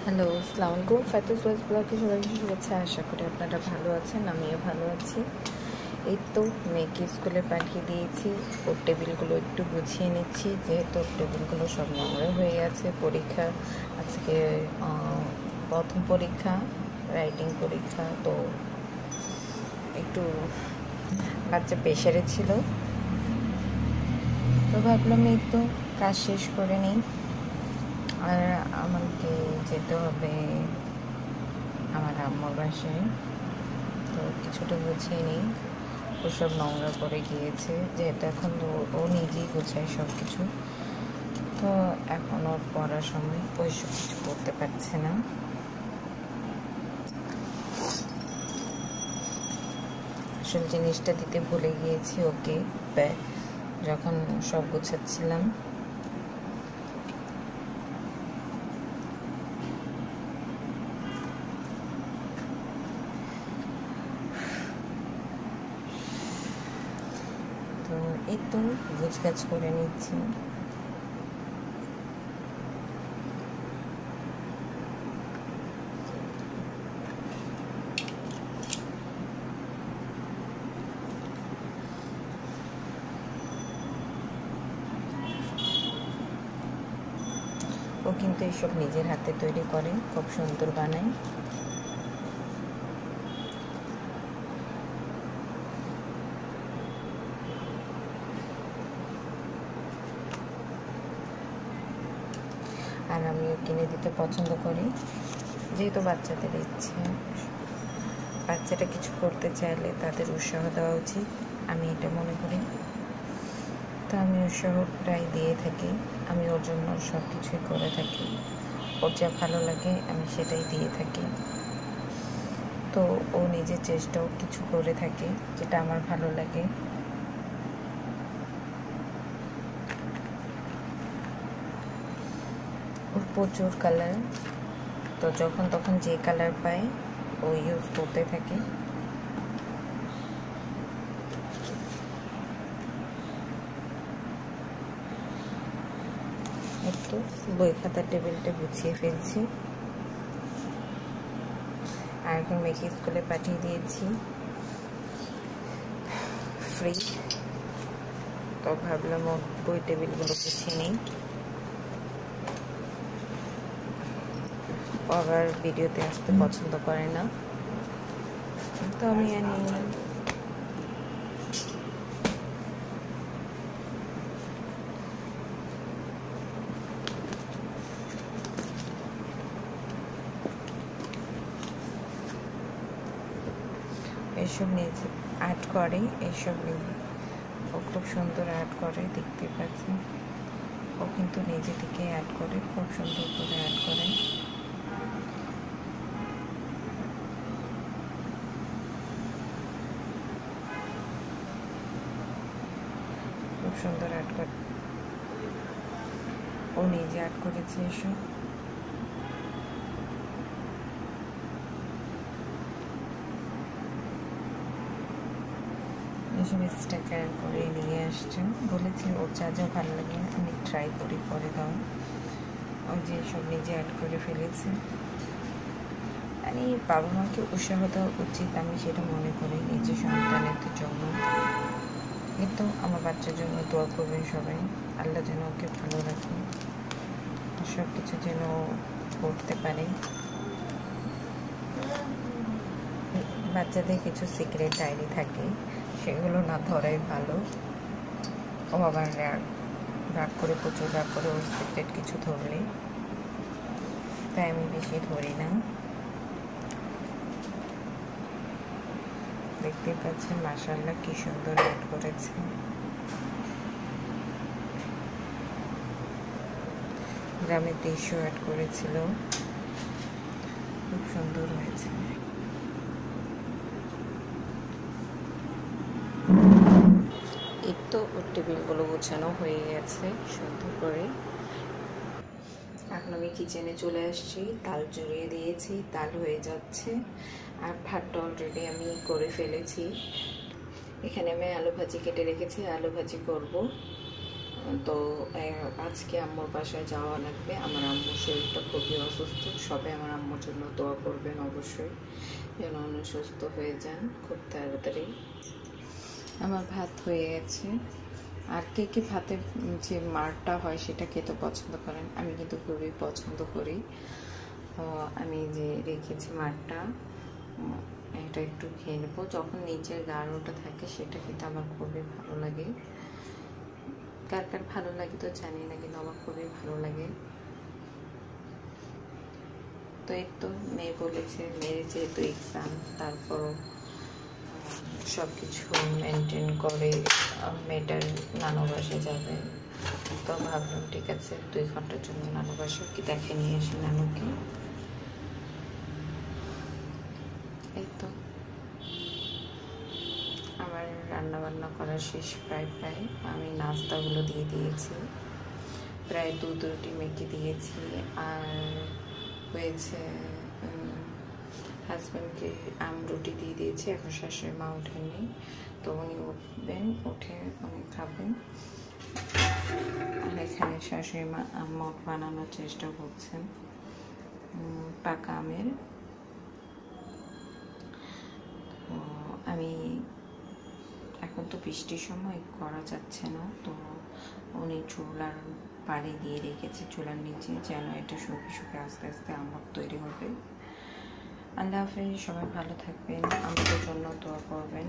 Hello, আসসালামু আলাইকুম। ফাতুস wise ব্লগে সবাইকে শুভেচ্ছা। আশা করি আপনারা ভালো আছেন, আমিও ভালো আছি। এই তো মেয়েকে স্কুলে পাঠিয়ে দিয়েছি। ওর টেবিলগুলো একটু গুছিয়ে নিচ্ছি, যেহেতু ওর টেবিলগুলো সব নোংরা হয়ে গেছে। পরীক্ষা আজকে প্রথম পরীক্ষা, রাইটিং পরীক্ষা, তো একটু বাচ্চা প্রেশারে ছিল। তো ভাবলাম এই তো কাজ শেষ করে নিই। আর আমাকে যেতে হবে আমার আম্মুর বাসায়, তো কিছুটা গুছিয়ে নিই। ওসব নোংরা করে গিয়েছে, যেহেতু এখন ও নিজেই গোছায় সব কিছু। তো এখন ওর পড়ার সময় ওইসব কিছু করতে পারছে না। আসল জিনিসটা দিতে ভুলে গিয়েছি ওকে যখন সব গোছাচ্ছিলাম। তো এই তো গোছগাছ করে নিচ্ছি। ও কিন্তু এইসব নিজের হাতে তৈরি করে, খুব সুন্দর বানায়। আর আমিও কিনে দিতে পছন্দ করি, যেহেতু বাচ্চাদের ইচ্ছে। বাচ্চাটা কিছু করতে চাইলে তাদের উৎসাহ দেওয়া উচিত, আমি এটা মনে করি। তো আমি উৎসাহ প্রায় দিয়ে থাকি। আমি ওর জন্য সব কিছুই করে থাকি। ওর যা ভালো লাগে আমি সেটাই দিয়ে থাকি। তো ও নিজের চেষ্টাও কিছু করে থাকে, যেটা আমার ভালো লাগে। ওর প্রচুর কালার, তো যখন তখন যে কালার পায় ও ইউজ করতে থাকে। একটু বই খাতার টেবিলটা গুছিয়ে ফেলছি। আর এখন মেয়েকে স্কুলে পাঠিয়ে দিয়েছি ফ্রি। তো ভাবলাম ওর বই টেবিলগুলো গুছিয়ে নিই। আবার ভিডিওতে আসতে পছন্দ করে না, তো আমি আনি। এসব নিজে আর্ট করে, এসব ও খুব সুন্দর আর্ট করে, দেখতে পাচ্ছি। ও কিন্তু নিজে থেকে আর্ট করে, খুব সুন্দর করে আর্ট করে। খুব সুন্দর আর্ট করে, ও নিজে আর্ট করেছে এসব। এসব স্টিকার করে নিয়ে আসছে, বলেছি ওর যা যা ভালো লাগে আমি ট্রাই করি করে দাও। ও যে সব নিজে অ্যাড করে ফেলেছে। মানে বাবা মাকে উৎসাহ দেওয়া উচিত, আমি সেটা মনে করি নিজের সন্তানের জন্য। কিন্তু আমার বাচ্চার জন্য দোয়া করবেন সবাই, আল্লাহ যেন ওকে ভালো রাখে, সব কিছু যেন করতে পারে। বাচ্চাদের কিছু সিক্রেট ডায়েরি থাকে, সেগুলো না ধরাই ভালো। ও আবার রাগ করে, প্রচুর রাগ করে ওর সিক্রেট কিছু ধরলে, তাই আমি বেশি ধরি না। দেখতে পাচ্ছেন মাশাআল্লাহ কি সুন্দর আর্ট করেছে। গ্রামের দৃশ্য আর্ট করেছিল, খুব সুন্দর হয়েছে। এই তো ওর টেবিলগুলো গোছানো হয়ে গেছে সুন্দর করে। এখন আমি কিচেনে চলে আসছি, তাল জড়িয়ে দিয়েছি, তাল হয়ে যাচ্ছে। আর ভাতটা অলরেডি আমি করে ফেলেছি। এখানে আমি আলু ভাজি কেটে রেখেছি, আলু ভাজি করব। তো আজকে আম্মুর বাসায় যাওয়া লাগবে। আমার আম্মুর শরীরটা খুবই অসুস্থ। সবাই আমার আম্মুর জন্য দোয়া করবেন অবশ্যই, যেন উনি সুস্থ হয়ে যান খুব তাড়াতাড়ি। আমার ভাত হয়ে গেছে। আর কে কে ভাতের যে মারটা হয় সেটা খেতে পছন্দ করেন? আমি কিন্তু খুবই পছন্দ করি। তো আমি যে রেখেছি মারটা, এটা একটু খেয়ে নেবো। যখন নিচের গাঢ়টা থাকে সেটা খেতে আমার খুবই ভালো লাগে। কার কার ভালো লাগে তো জানি না, কিন্তু আমার খুবই ভালো লাগে। তো এই তো মেয়ে বলেছে, মেয়ের যেহেতু এক্সাম, তারপরও সব কিছু মেনটেন করে মেয়েটার নানু বাসায় যাবে। তো ভাবলাম ঠিক আছে 2 ঘন্টার জন্য নানু বাসা কি দেখে নিয়ে আসি নানুকে। এই তো আমার রান্না বান্না করা শেষ প্রায়। আমি নাস্তাগুলো দিয়ে দিয়েছি, প্রায় 2 রুটি মেখে দিয়েছি। আর হয়েছে হাজব্যান্ডকে রুটি দিয়ে দিয়েছি। এখন শাশুড়ি মা ওঠেননি, তো উনি উঠবেন, উঠে উনি খাবেন। আর এখানে শাশুড়ি মা মগ বানানোর চেষ্টা করছেন পাকা আমের। আমি এখন তো বৃষ্টির সময় করা যাচ্ছে না, তো উনি চুলার পাড়ে দিয়ে রেখেছে চুলার নিচে, যেন এটা শুকিয়ে শুকিয়ে আস্তে আস্তে আমর তৈরি হবে। আল্লাহ হাফেজ, সবাই ভালো থাকবেন, আমাদের জন্য দোয়া করবেন।